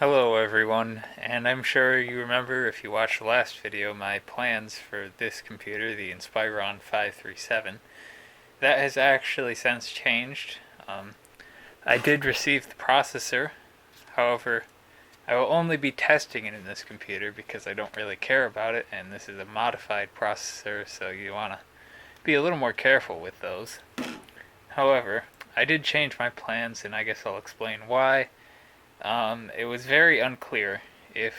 Hello everyone, and I'm sure you remember if you watched the last video my plans for this computer, the Inspiron 537. That has actually since changed. I did receive the processor, however, I will only be testing it in this computer because I don't really care about it, and this is a modified processor, so you want to be a little more careful with those. However, I did change my plans, and I guess I'll explain why. It was very unclear if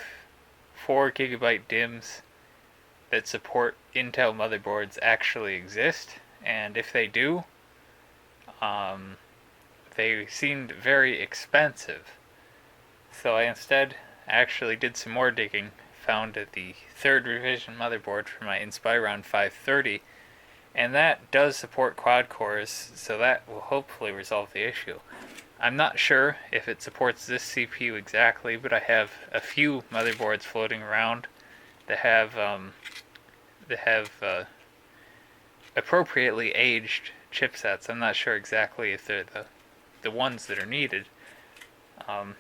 4 GB DIMMs that support Intel motherboards actually exist, and if they do, um, they seemed very expensive. So I instead actually did some more digging, found the 3rd revision motherboard for my Inspiron 530, and that does support quad cores, so that will hopefully resolve the issue. I'm not sure if it supports this CPU exactly, but I have a few motherboards floating around that have appropriately aged chipsets. I'm not sure exactly if they're the ones that are needed, and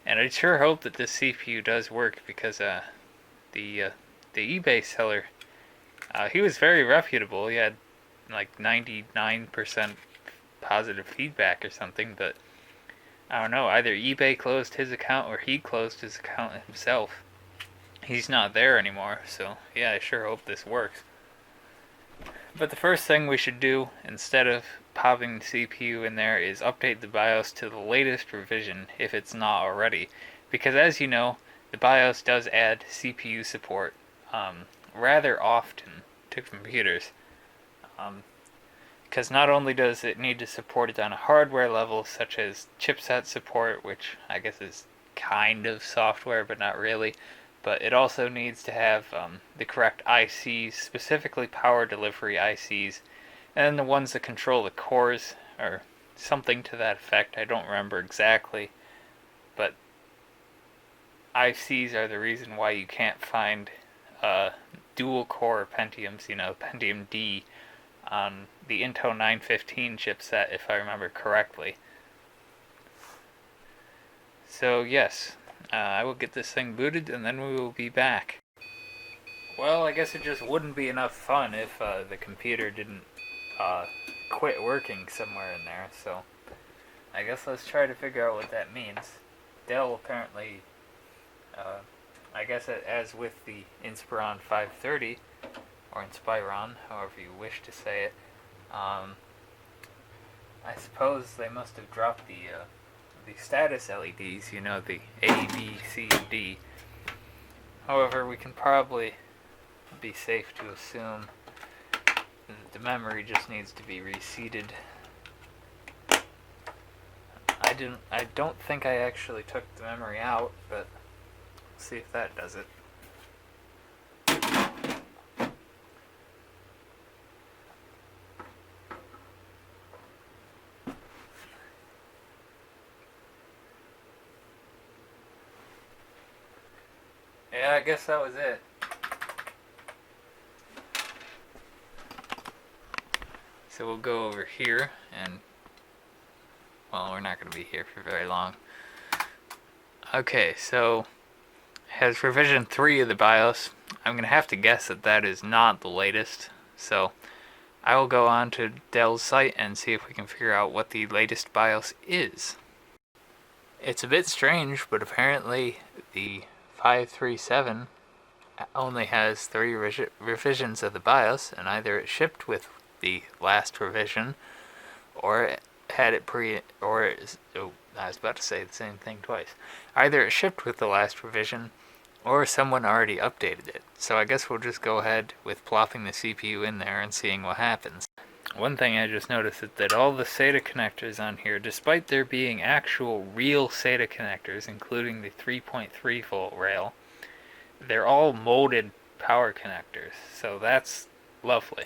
I sure hope that this CPU does work because the eBay seller, he was very reputable. He had like 99% positive feedback or something, but I don't know, either eBay closed his account or he closed his account himself. He's not there anymore, so yeah, I sure hope this works. But the first thing we should do, instead of popping the CPU in there, is update the BIOS to the latest revision, if it's not already. Because as you know, the BIOS does add CPU support rather often to computers. Because not only does it need to support it on a hardware level, such as chipset support, which I guess is kind of software, but not really, but it also needs to have the correct ICs, specifically power delivery ICs, and the ones that control the cores, or something to that effect. I don't remember exactly, but ICs are the reason why you can't find dual core Pentiums, Pentium D, on the Intel 915 chipset, if I remember correctly. So yes, I will get this thing booted and then we will be back. Well, I guess it just wouldn't be enough fun if the computer didn't quit working somewhere in there, so I guess let's try to figure out what that means. Dell apparently, I guess as with the Inspiron 530, or Inspiron, however you wish to say it, I suppose they must have dropped the status LEDs, the A, B, C, and D. However, we can probably be safe to assume that the memory just needs to be reseated. I don't think I actually took the memory out, but let's see if that does it. Yeah, I guess that was it. So we'll go over here and, well, we're not going to be here for very long. Okay, so it has revision 3 of the BIOS. I'm going to have to guess that that is not the latest. So I will go on to Dell's site and see if we can figure out what the latest BIOS is. It's a bit strange, but apparently the 537 only has 3 revisions of the BIOS, and either it shipped with the last revision, or it had it I was about to say the same thing twice. Either it shipped with the last revision, or someone already updated it. So I guess we'll just go ahead with plopping the CPU in there and seeing what happens. One thing I just noticed is that all the SATA connectors on here, despite there being actual real SATA connectors, including the 3.3 volt rail, they're all molded power connectors, so that's lovely.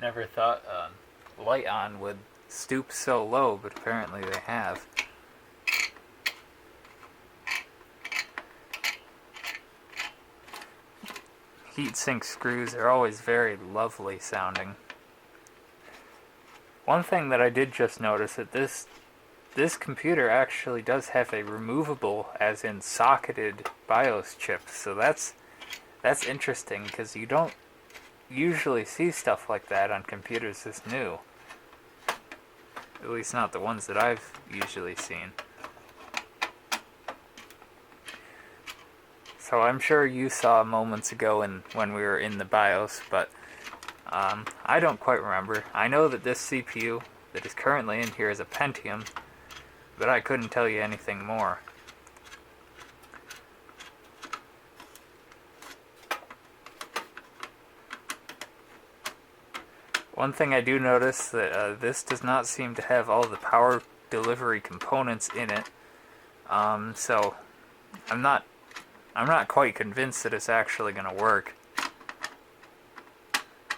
Never thought Light-On would stoop so low, but apparently they have. Heatsink screws are always very lovely sounding. One thing that I did just notice that this computer actually does have a removable, as in socketed, BIOS chip. So that's interesting because you don't usually see stuff like that on computers this new. At least not the ones that I've usually seen. So I'm sure you saw moments ago when we were in the BIOS, but I don't quite remember. I know that this CPU that is currently in here is a Pentium, but I couldn't tell you anything more. One thing I do notice that this does not seem to have all the power delivery components in it, so I'm not quite convinced that it's actually going to work.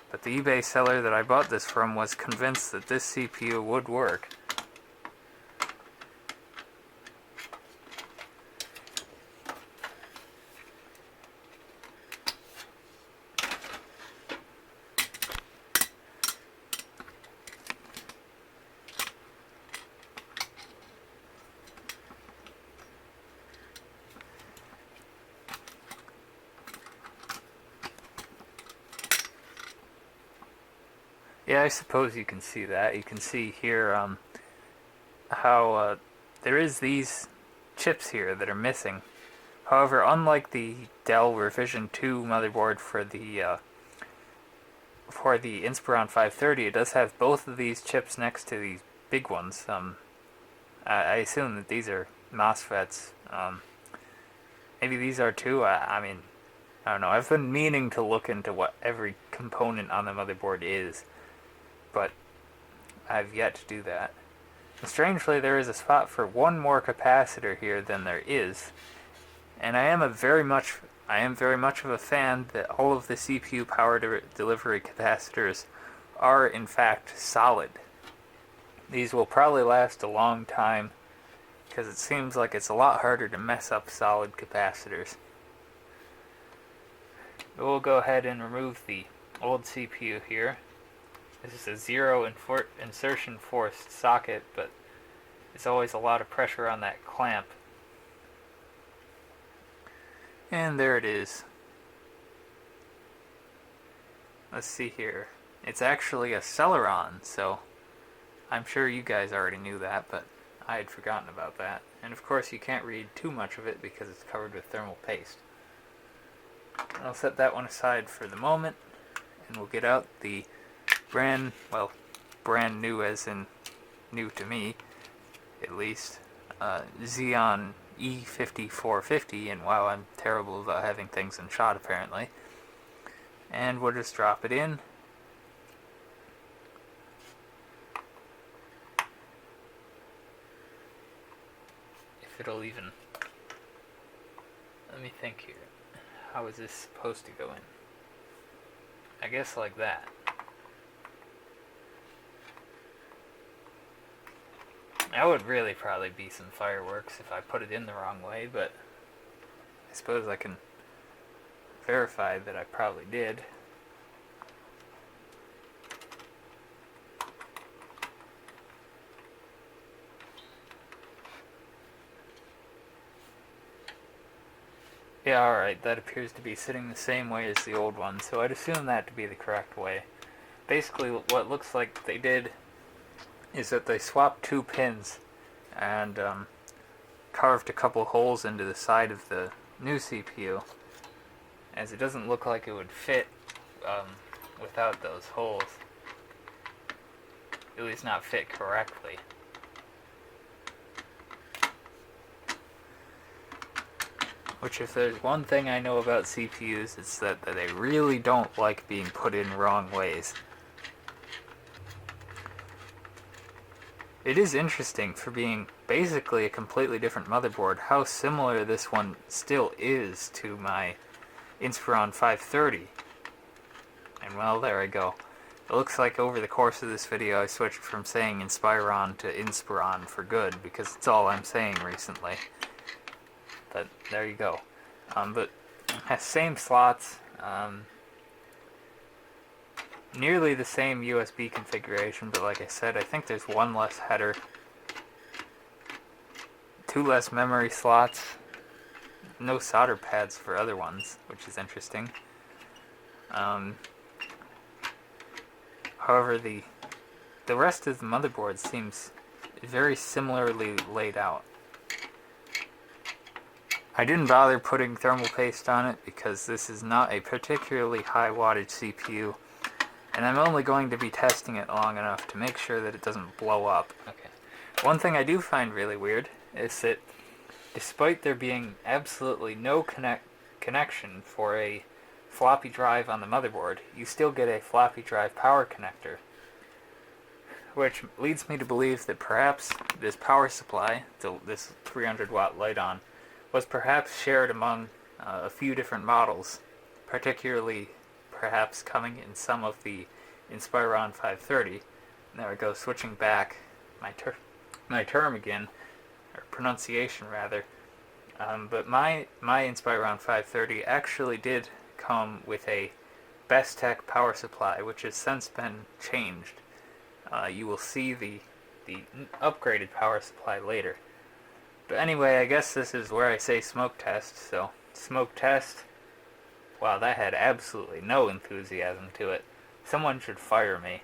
But the eBay seller that I bought this from was convinced that this CPU would work. Yeah, I suppose you can see that. You can see here how there is these chips here that are missing. However, unlike the Dell Revision 2 motherboard for the Inspiron 530, it does have both of these chips next to these big ones. I assume that these are MOSFETs. Maybe these are too. I mean, I don't know. I've been meaning to look into what every component on the motherboard is, but I've yet to do that. And strangely, there is a spot for one more capacitor here than there is, and I am very much of a fan that all of the CPU power delivery capacitors are in fact solid. These will probably last a long time because it seems like it's a lot harder to mess up solid capacitors. But we'll go ahead and remove the old CPU here. This is a zero insertion forced socket, but there's always a lot of pressure on that clamp. And there it is. Let's see here. It's actually a Celeron, so I'm sure you guys already knew that, but I had forgotten about that. And of course you can't read too much of it because it's covered with thermal paste. I'll set that one aside for the moment, and we'll get out the brand new as in new to me, at least, Xeon E5450, and wow, I'm terrible about having things in shot apparently. And we'll just drop it in. If it'll even... Let me think here. How is this supposed to go in? I guess like that. That would really probably be some fireworks if I put it in the wrong way, but I suppose I can verify that I probably did. Yeah, alright, that appears to be sitting the same way as the old one, so I'd assume that to be the correct way. Basically, what looks like they did is that they swapped two pins and carved a couple holes into the side of the new CPU, as it doesn't look like it would fit without those holes. At least not fit correctly. Which, if there's one thing I know about CPUs, it's that they really don't like being put in wrong ways. It is interesting, for being basically a completely different motherboard, how similar this one still is to my Inspiron 530. And well, there I go. It looks like over the course of this video I switched from saying Inspiron to Inspiron for good, because it's all I'm saying recently. But there you go. But it has same slots. nearly the same USB configuration, but like I said, I think there's one less header, 2 less memory slots, no solder pads for other ones, which is interesting. However, the rest of the motherboard seems very similarly laid out. I didn't bother putting thermal paste on it because this is not a particularly high wattage CPU, and I'm only going to be testing it long enough to make sure that it doesn't blow up. Okay. One thing I do find really weird is that despite there being absolutely no connection for a floppy drive on the motherboard, you still get a floppy drive power connector, which leads me to believe that perhaps this power supply, this 300 watt light-on, was perhaps shared among a few different models, particularly perhaps coming in some of the Inspiron 530. There we go, switching back my term again, or pronunciation rather. But my Inspiron 530 actually did come with a Best Tech power supply, which has since been changed. You will see the upgraded power supply later. But anyway, I guess this is where I say smoke test, so smoke test. Wow, that had absolutely no enthusiasm to it. Someone should fire me.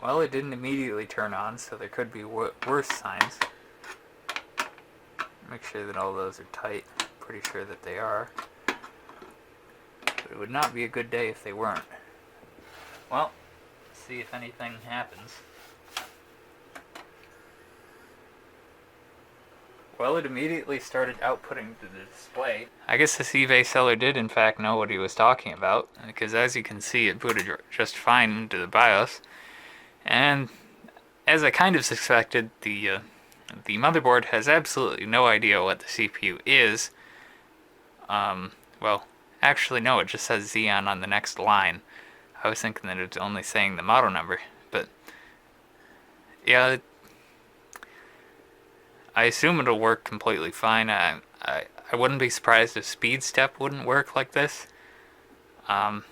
Well, it didn't immediately turn on, so there could be worse signs. Make sure that all those are tight. Pretty sure that they are. But it would not be a good day if they weren't. Well, let's see if anything happens. Well, it immediately started outputting to the display. I guess this eBay seller did in fact know what he was talking about, because as you can see, it booted just fine into the BIOS. And as I kind of suspected, the motherboard has absolutely no idea what the CPU is. Well, actually no, it just says Xeon on the next line. I was thinking that it's only saying the model number, but yeah, I assume it'll work completely fine. I wouldn't be surprised if Speed Step wouldn't work like this. I'm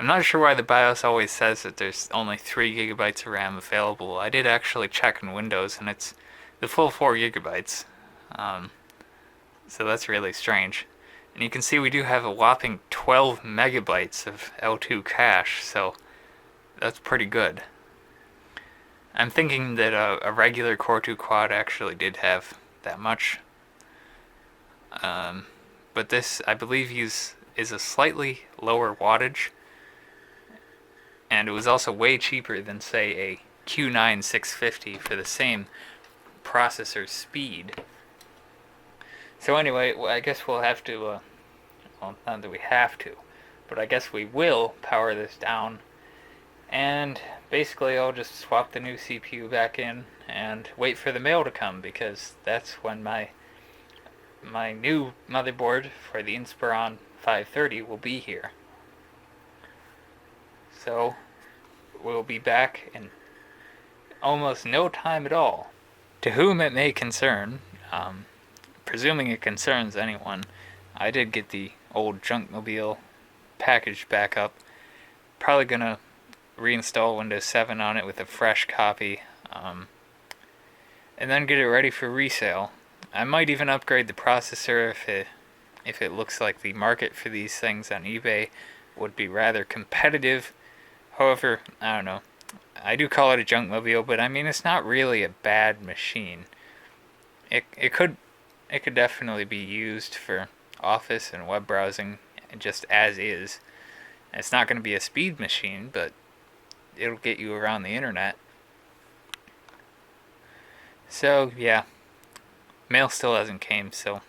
not sure why the BIOS always says that there's only 3 gigabytes of RAM available. I did actually check in Windows, and it's the full 4 gigabytes. So that's really strange. And you can see we do have a whopping 12 megabytes of L2 cache, so that's pretty good. I'm thinking that a regular Core 2 quad actually did have that much. But this, I believe, is a slightly lower wattage. And it was also way cheaper than, say, a Q9 650 for the same processor speed. So anyway, I guess we'll have to, well, not that we have to, but I guess we will power this down. And basically I'll just swap the new CPU back in and wait for the mail to come, because that's when my new motherboard for the Inspiron 530 will be here. So we'll be back in almost no time at all. To whom it may concern, presuming it concerns anyone, I did get the old Junkmobile packaged back up. Probably gonna reinstall Windows 7 on it with a fresh copy, and then get it ready for resale. I might even upgrade the processor if it looks like the market for these things on eBay would be rather competitive. However, I don't know. I do call it a Junkmobile, but I mean, it's not really a bad machine. It could definitely be used for office and web browsing just as is. It's not going to be a speed machine, but it'll get you around the internet. So yeah, mail still hasn't came, so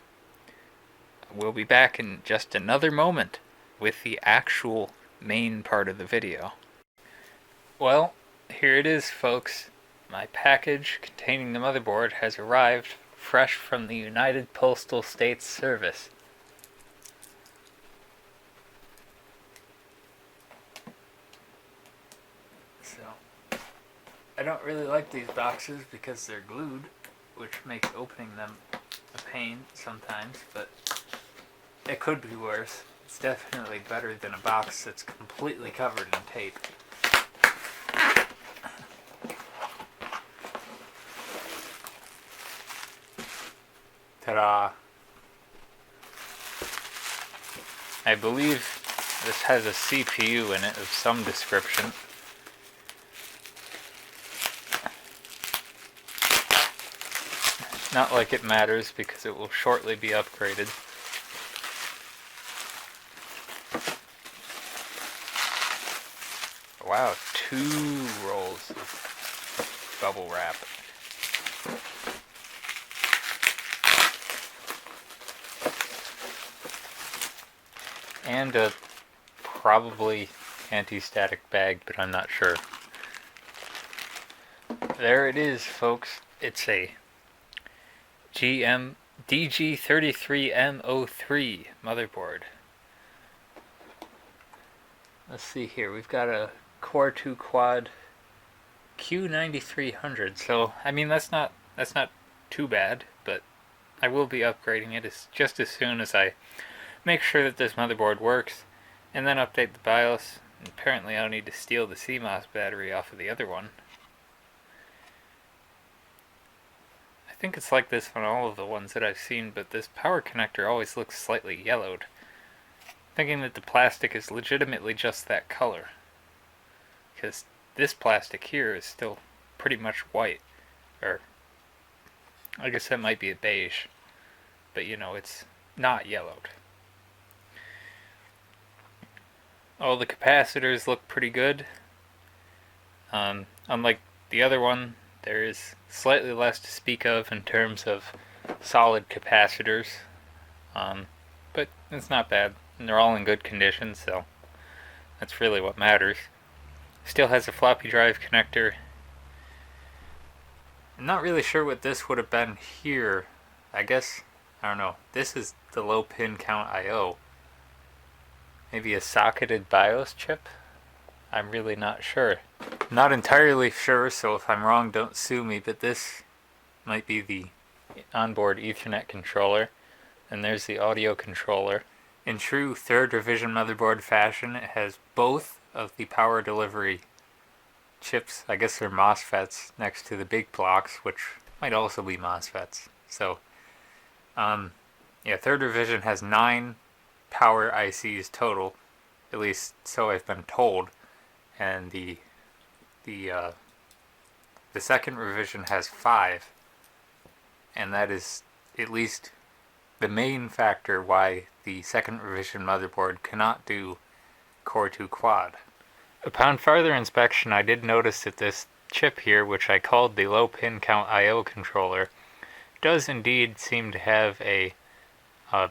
we'll be back in just another moment with the actual main part of the video. Well, here it is, folks. My package containing the motherboard has arrived fresh from the United Postal States Service. So, I don't really like these boxes because they're glued, which makes opening them a pain sometimes, but it could be worse. It's definitely better than a box that's completely covered in tape. Ta-da! I believe this has a CPU in it of some description. Not like it matters because it will shortly be upgraded. Wow, 2 rolls of bubble wrap. And a probably anti-static bag, but I'm not sure. There it is, folks. It's a DG33M03 motherboard. Let's see here. We've got a Core 2 Quad Q9300. So I mean that's not too bad, but I will be upgrading it just as soon as I make sure that this motherboard works, and then update the BIOS. And apparently I'll need to steal the CMOS battery off of the other one. I think it's like this on all of the ones that I've seen, but this power connector always looks slightly yellowed. Thinking that the plastic is legitimately just that color. Because this plastic here is still pretty much white. Or, I guess that might be a beige. But you know, it's not yellowed. All the capacitors look pretty good. Unlike the other one, there is slightly less to speak of in terms of solid capacitors. But it's not bad. And they're all in good condition, so that's really what matters. Still has a floppy drive connector. I'm not really sure what this would have been here. I guess, I don't know. This is the low pin count I/O. Maybe a socketed BIOS chip? I'm really not sure. Not entirely sure, so if I'm wrong, don't sue me, but this might be the onboard Ethernet controller. And there's the audio controller. In true 3rd revision motherboard fashion, it has both of the power delivery chips, I guess they're MOSFETs, next to the big blocks, which might also be MOSFETs. So, yeah, 3rd revision has 9 power ICs total, at least so I've been told, and the 2nd revision has 5, and that is at least the main factor why the 2nd revision motherboard cannot do Core 2 Quad. Upon further inspection, I did notice that this chip here, which I called the low pin count I/O controller, does indeed seem to have a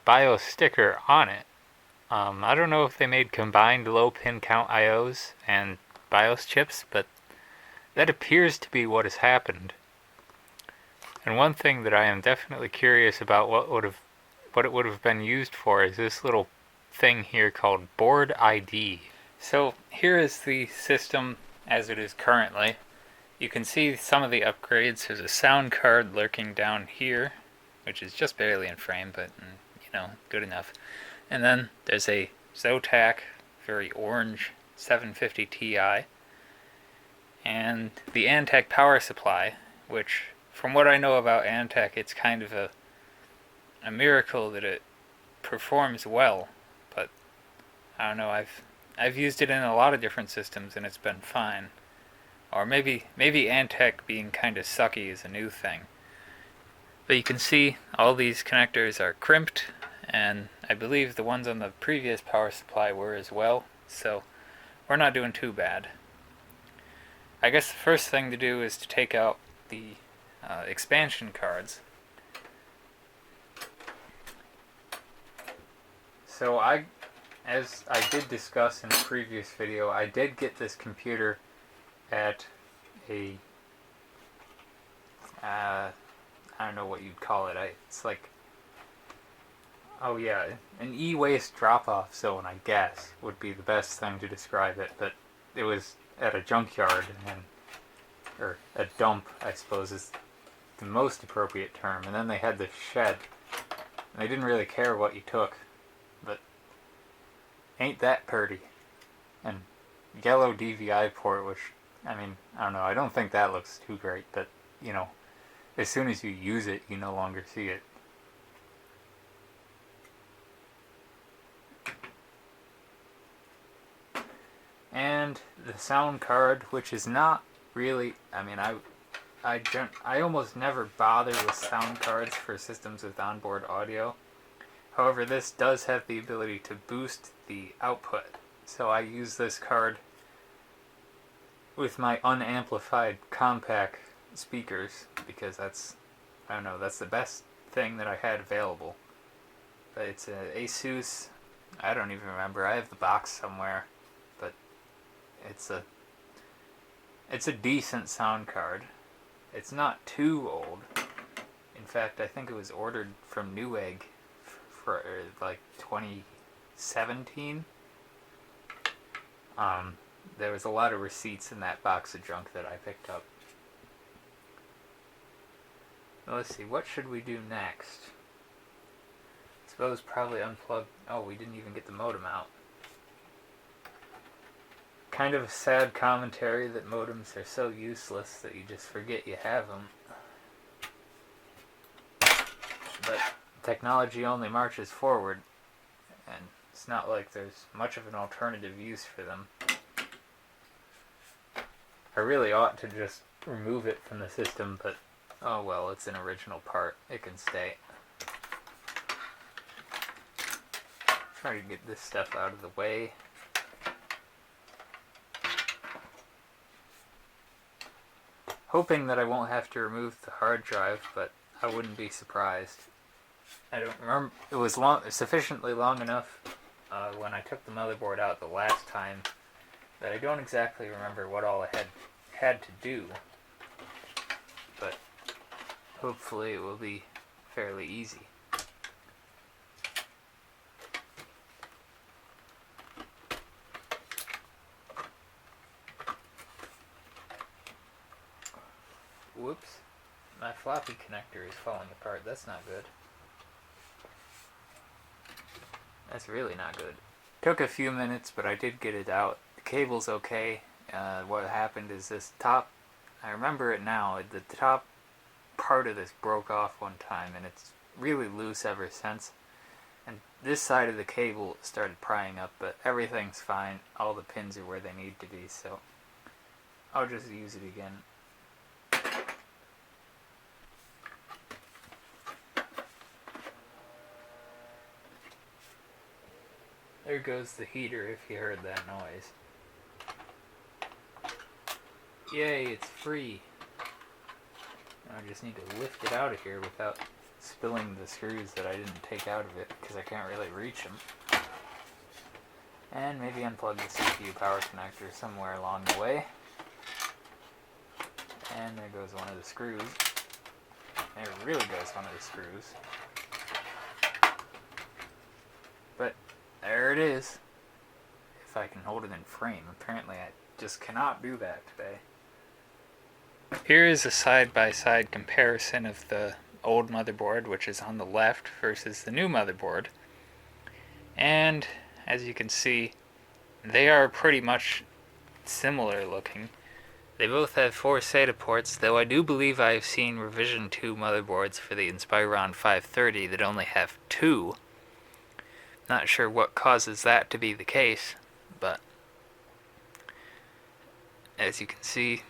BIOS sticker on it. I don't know if they made combined low pin count I/Os and BIOS chips, but that appears to be what has happened. And one thing that I am definitely curious about what it would have been used for is this little thing here called Board ID. So here is the system as it is currently. You can see some of the upgrades. There's a sound card lurking down here, which is just barely in frame, but you know, good enough. And then there's a Zotac, very orange 750 Ti, and the Antec power supply, which from what I know about Antec, it's kind of a miracle that it performs well, but I don't know, I've used it in a lot of different systems and it's been fine. Or maybe Antec being kind of sucky is a new thing. But you can see all these connectors are crimped, and I believe the ones on the previous power supply were as well, so we're not doing too bad. I guess the first thing to do is to take out the expansion cards. So as I did discuss in a previous video, I did get this computer at a, I don't know what you'd call it. It's like, oh yeah, an e-waste drop-off zone, I guess, would be the best thing to describe it. But it was at a junkyard, or a dump, I suppose is the most appropriate term. And then they had this shed. And they didn't really care what you took. But Ain't that pretty? And yellow DVI port, which, I mean, I don't know, I don't think that looks too great, but, you know, as soon as you use it, you no longer see it. And the sound card, which is not really, I mean, I almost never bother with sound cards for systems with onboard audio. However, this does have the ability to boost the output. So I use this card with my unamplified compact speakers because that's, I don't know, that's the best thing that I had available. But it's an Asus, I don't even remember, I have the box somewhere, but it's a decent sound card. It's not too old. In fact, I think it was ordered from Newegg for like 2017. There was a lot of receipts in that box of junk that I picked up. Well, let's see, what should we do next? I suppose probably unplug. Oh, we didn't even get the modem out. Kind of a sad commentary that modems are so useless that you just forget you have them. But technology only marches forward, and it's not like there's much of an alternative use for them. I really ought to just remove it from the system, but oh well, it's an original part. It can stay. Try to get this stuff out of the way. Hoping that I won't have to remove the hard drive, but I wouldn't be surprised. I don't remember. It was sufficiently long enough when I took the motherboard out the last time that I don't exactly remember what all I had to do. But hopefully it will be fairly easy. Whoops. My floppy connector is falling apart. That's not good. That's really not good. Took a few minutes, but I did get it out. The cable's okay. What happened is this top, I remember it now, the top part of this broke off one time, and it's really loose ever since. And this side of the cable started prying up, but everything's fine. All the pins are where they need to be, so I'll just use it again. There goes the heater if you heard that noise. Yay, it's free. Now I just need to lift it out of here without spilling the screws that I didn't take out of it because I can't really reach them. And maybe unplug the CPU power connector somewhere along the way. And there goes one of the screws. There really goes one of the screws. But there it is. If I can hold it in frame. Apparently I just cannot do that today. Here is a side-by-side comparison of the old motherboard, which is on the left, versus the new motherboard. And as you can see, they are pretty much similar looking. They both have 4 SATA ports, though I do believe I have seen revision 2 motherboards for the Inspiron 530 that only have 2. Not sure what causes that to be the case, but as you can see,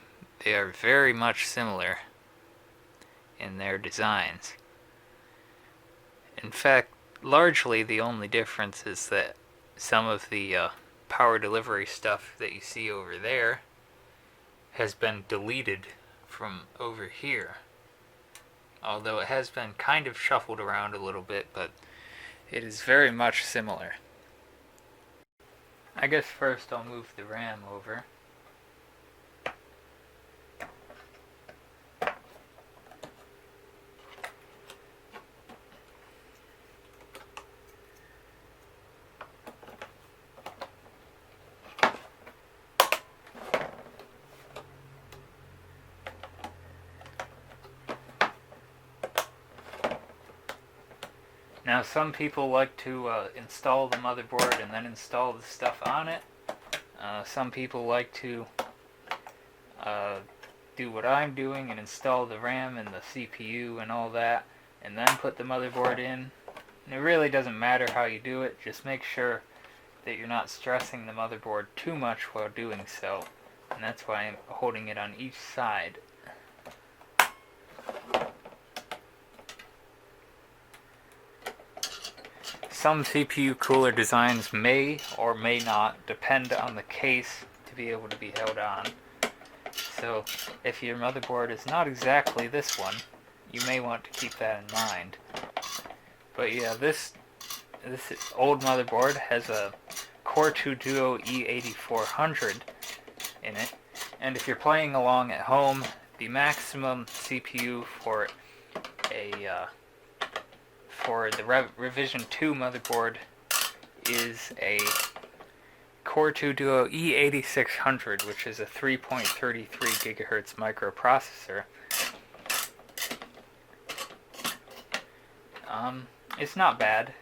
they are very much similar in their designs. In fact, largely the only difference is that some of the power delivery stuff that you see over there has been deleted from over here. Although it has been kind of shuffled around a little bit, but it is very much similar. I guess first I'll move the RAM over. Now some people like to install the motherboard and then install the stuff on it. Some people like to do what I'm doing and install the RAM and the CPU and all that, and then put the motherboard in. And it really doesn't matter how you do it, just make sure that you're not stressing the motherboard too much while doing so. And that's why I'm holding it on each side. Some CPU cooler designs may or may not depend on the case to be able to be held on. So if your motherboard is not exactly this one, you may want to keep that in mind. But yeah, this old motherboard has a Core 2 Duo E8400 in it, and if you're playing along at home, the maximum CPU for the Revision 2 motherboard is a Core 2 Duo E8600, which is a 3.33 gigahertz microprocessor. It's not bad.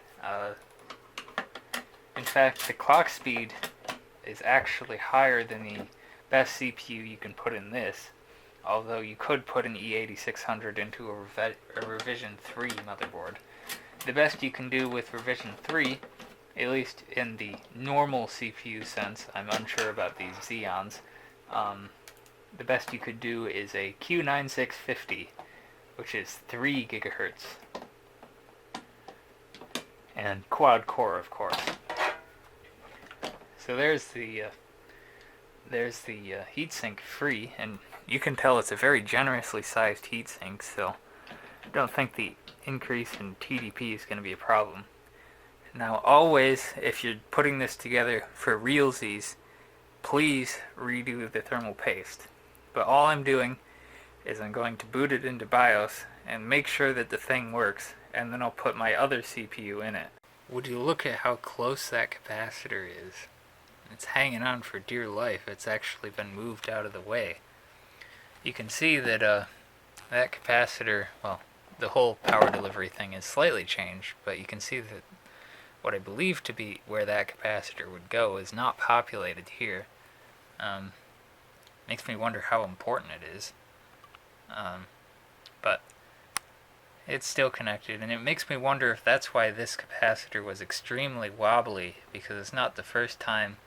In fact, the clock speed is actually higher than the best CPU you can put in this, although you could put an E8600 into a Revision 3 motherboard. The best you can do with Revision 3, at least in the normal CPU sense, I'm unsure about these Xeons, the best you could do is a Q9650, which is 3 gigahertz. And quad core, of course. So there's the heatsink free, and you can tell it's a very generously sized heatsink, so I don't think the increase in TDP is going to be a problem. Now always, if you're putting this together for realsies, please redo the thermal paste. But all I'm doing is I'm going to boot it into BIOS and make sure that the thing works, and then I'll put my other CPU in it. Would you look at how close that capacitor is? It's hanging on for dear life. It's actually been moved out of the way. You can see that that capacitor, well, the whole power delivery thing is slightly changed, but you can see that what I believe to be where that capacitor would go is not populated here. Makes me wonder how important it is. But it's still connected, and it makes me wonder if that's why this capacitor was extremely wobbly, because it's not the first time,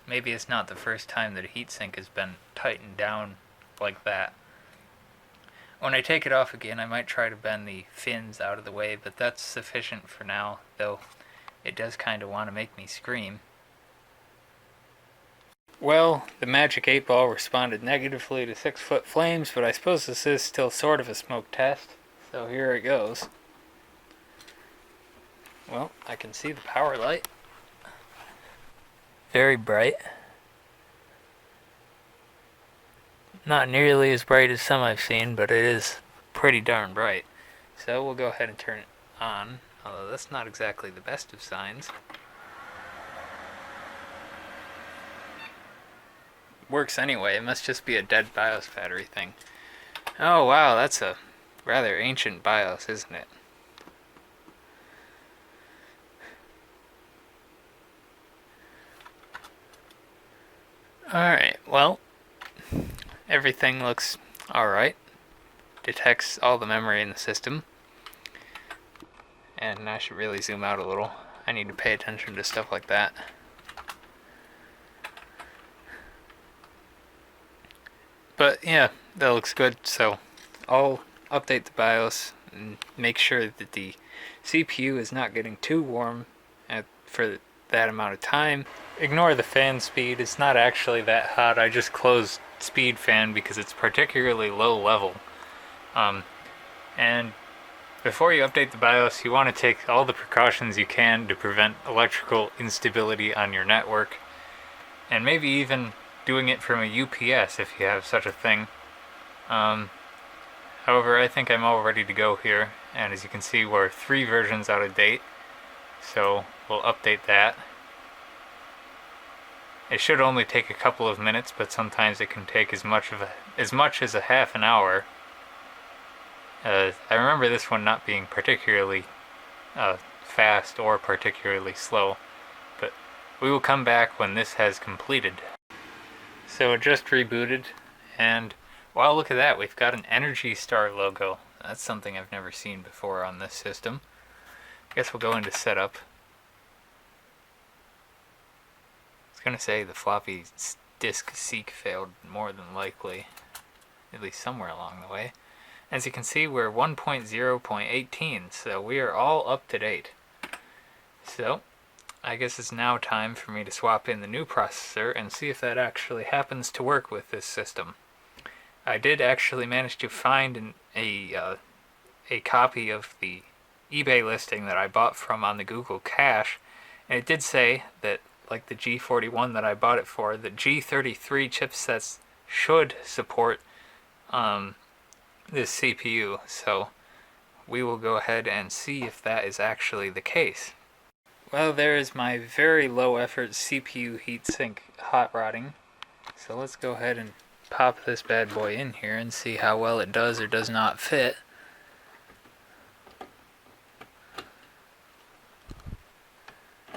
maybe it's not the first time that a heatsink has been tightened down like that. When I take it off again, I might try to bend the fins out of the way, but that's sufficient for now, though it does kind of want to make me scream. Well, the Magic 8 Ball responded negatively to 6-foot flames, but I suppose this is still sort of a smoke test, so here it goes. Well, I can see the power light. Very bright. Not nearly as bright as some I've seen, but it is pretty darn bright. So we'll go ahead and turn it on, although that's not exactly the best of signs. Works anyway, it must just be a dead BIOS battery thing. Oh wow, that's a rather ancient BIOS, isn't it? Alright, well, everything looks alright. Detects all the memory in the system. And I should really zoom out a little. I need to pay attention to stuff like that. But yeah, that looks good, so I'll update the BIOS and make sure that the CPU is not getting too warm for that amount of time. Ignore the fan speed, it's not actually that hot. I just closed speed fan because it's particularly low level. And before you update the BIOS, you want to take all the precautions you can to prevent electrical instability on your network, and maybe even doing it from a UPS if you have such a thing. However, I think I'm all ready to go here, and as you can see, we're 3 versions out of date, so we'll update that. It should only take a couple of minutes, but sometimes it can take as much as a half an hour. I remember this one not being particularly fast or particularly slow, but we will come back when this has completed. So it just rebooted, and wow, look at that, we've got an Energy Star logo. That's something I've never seen before on this system. I guess we'll go into setup. I was going to say the floppy disk seek failed more than likely, at least somewhere along the way. As you can see, we're 1.0.18, so we are all up to date. So I guess it's now time for me to swap in the new processor and see if that actually happens to work with this system. I did actually manage to find a copy of the eBay listing that I bought from on the Google Cache, and it did say that, like the G41 that I bought it for, the G33 chipsets should support this CPU, so we will go ahead and see if that is actually the case. Well, there is my very low effort CPU heatsink hot rodding, so let's go ahead and pop this bad boy in here and see how well it does or does not fit.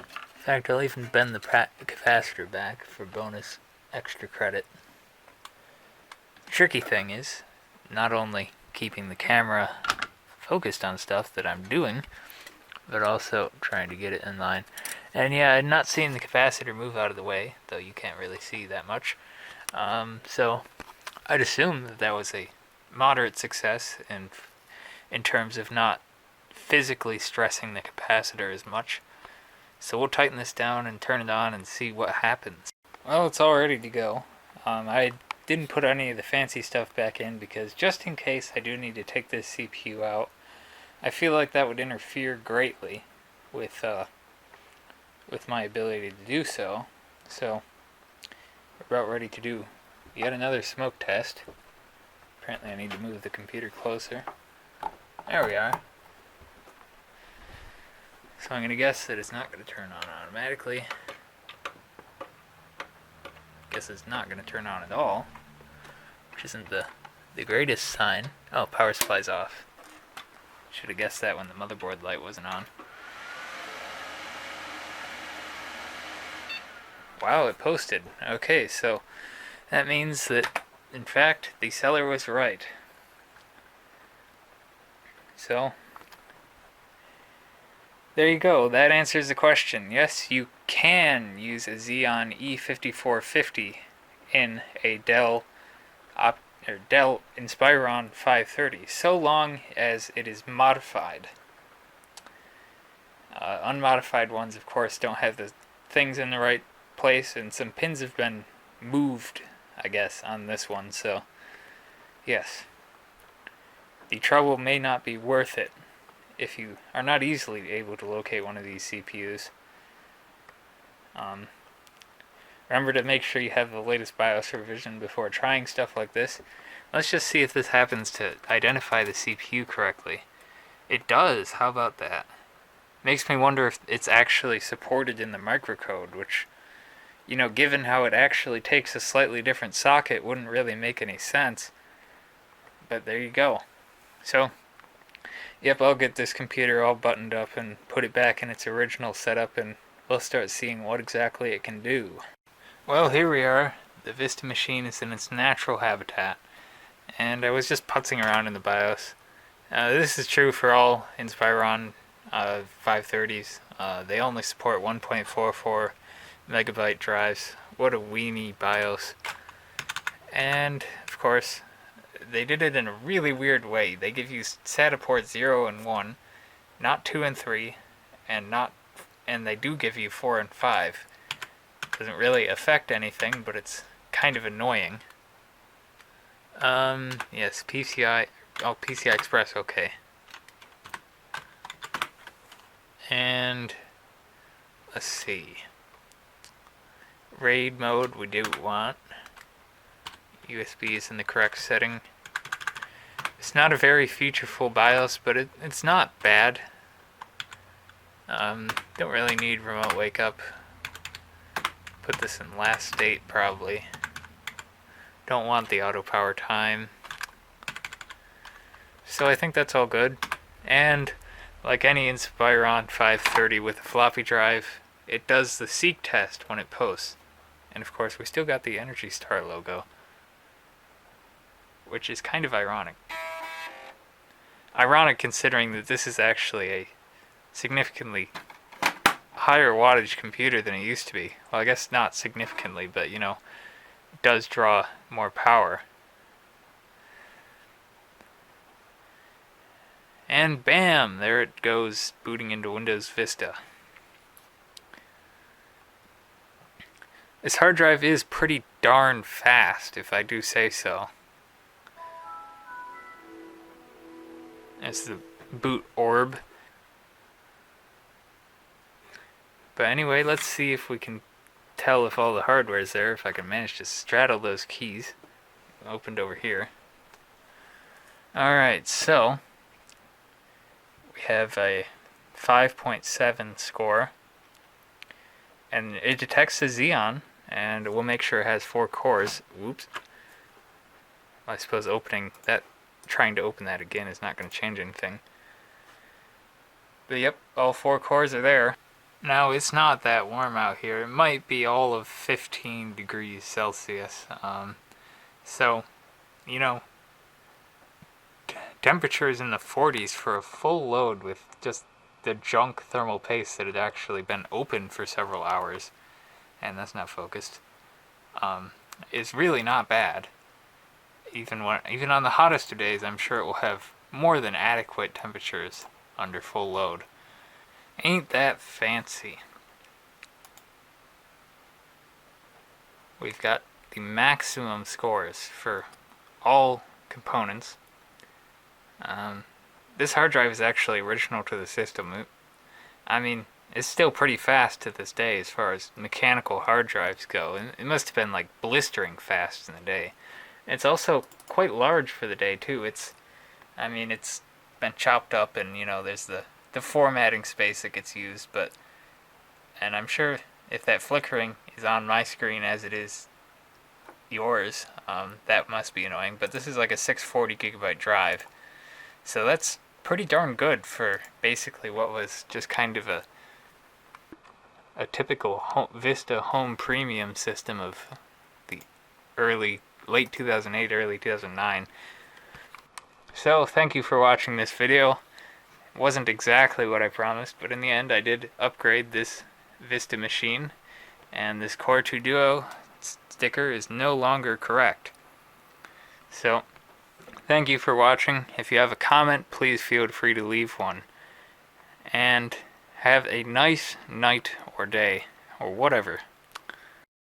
In fact, I'll even bend the capacitor back for bonus extra credit. The tricky thing is not only keeping the camera focused on stuff that I'm doing, but also trying to get it in line. And yeah, I'm not seeing the capacitor move out of the way, though you can't really see that much. So I'd assume that was a moderate success in terms of not physically stressing the capacitor as much. So we'll tighten this down and turn it on and see what happens. Well, it's all ready to go. I didn't put any of the fancy stuff back in because just in case I do need to take this CPU out, I feel like that would interfere greatly with my ability to do so. So we're about ready to do yet another smoke test. Apparently I need to move the computer closer. There we are. So I'm going to guess that it's not going to turn on automatically. Guess it's not going to turn on at all, which isn't the greatest sign. Oh, power supply's off. Should have guessed that when the motherboard light wasn't on. Wow, it posted. Okay, so that means that, in fact, the seller was right. So there you go. That answers the question. Yes, you can use a Xeon E5450 in a Dell Inspiron 530, so long as it is modified. Unmodified ones, of course, don't have the things in the right place, and some pins have been moved, I guess, on this one. So, yes, the trouble may not be worth it if you are not easily able to locate one of these CPUs. Remember to make sure you have the latest BIOS revision before trying stuff like this. Let's just see if this happens to identify the CPU correctly. It does. How about that? Makes me wonder if it's actually supported in the microcode, which, you know, given how it actually takes a slightly different socket, wouldn't really make any sense. But there you go. So, yep, I'll get this computer all buttoned up and put it back in its original setup, and we'll start seeing what exactly it can do. Well, here we are. The Vista machine is in its natural habitat, and I was just putzing around in the BIOS. This is true for all Inspiron 530s. They only support 1.44 megabyte drives. What a weenie BIOS. And, of course, they did it in a really weird way. They give you SATA port 0 and 1, not 2 and 3, and they do give you 4 and 5. Doesn't really affect anything, but it's kind of annoying. Yes, PCI Express, okay. And let's see. RAID mode we do want. USB is in the correct setting. It's not a very featureful BIOS, but it's not bad. Don't really need remote wake up. Put this in last state probably. Don't want the auto power time. So I think that's all good. And Like any Inspiron 530 with a floppy drive, it does the seek test when it posts. And of course, we still got the Energy Star logo, which is kind of ironic. Ironic considering that this is actually a significantly higher wattage computer than it used to be. Well, I guess not significantly, but it does draw more power. And bam, there it goes, booting into Windows Vista. This hard drive is pretty darn fast, if I do say so. It's the boot orb. But anyway, let's see if we can tell if all the hardware is there, if I can manage to straddle those keys. Opened over here. Alright, so we have a 5.7 score, and it detects a Xeon, and we'll make sure it has 4 cores. Whoops. I suppose trying to open that again is not going to change anything. But yep, all 4 cores are there. Now, it's not that warm out here. It might be all of 15 degrees Celsius. So, temperatures in the 40s for a full load with just the junk thermal paste that had actually been open for several hours, and that's not focused, is really not bad. Even on the hottest of days, I'm sure it will have more than adequate temperatures under full load. Ain't that fancy? We've got the maximum scores for all components. This hard drive is actually original to the system. It's still pretty fast to this day as far as mechanical hard drives go. And it must have been like blistering fast in the day. It's also quite large for the day too. It's been chopped up, and there's the formatting space that gets used, and I'm sure if that flickering is on my screen as it is yours, that must be annoying. But this is like a 640 gigabyte drive, so that's pretty darn good for basically what was just kind of a typical Vista home premium system of the late 2008, early 2009. So thank you for watching this video. It wasn't exactly what I promised, but in the end I did upgrade this Vista machine, and this Core 2 Duo sticker is no longer correct. So thank you for watching. If you have a comment, please feel free to leave one. And have a nice night or day, or whatever.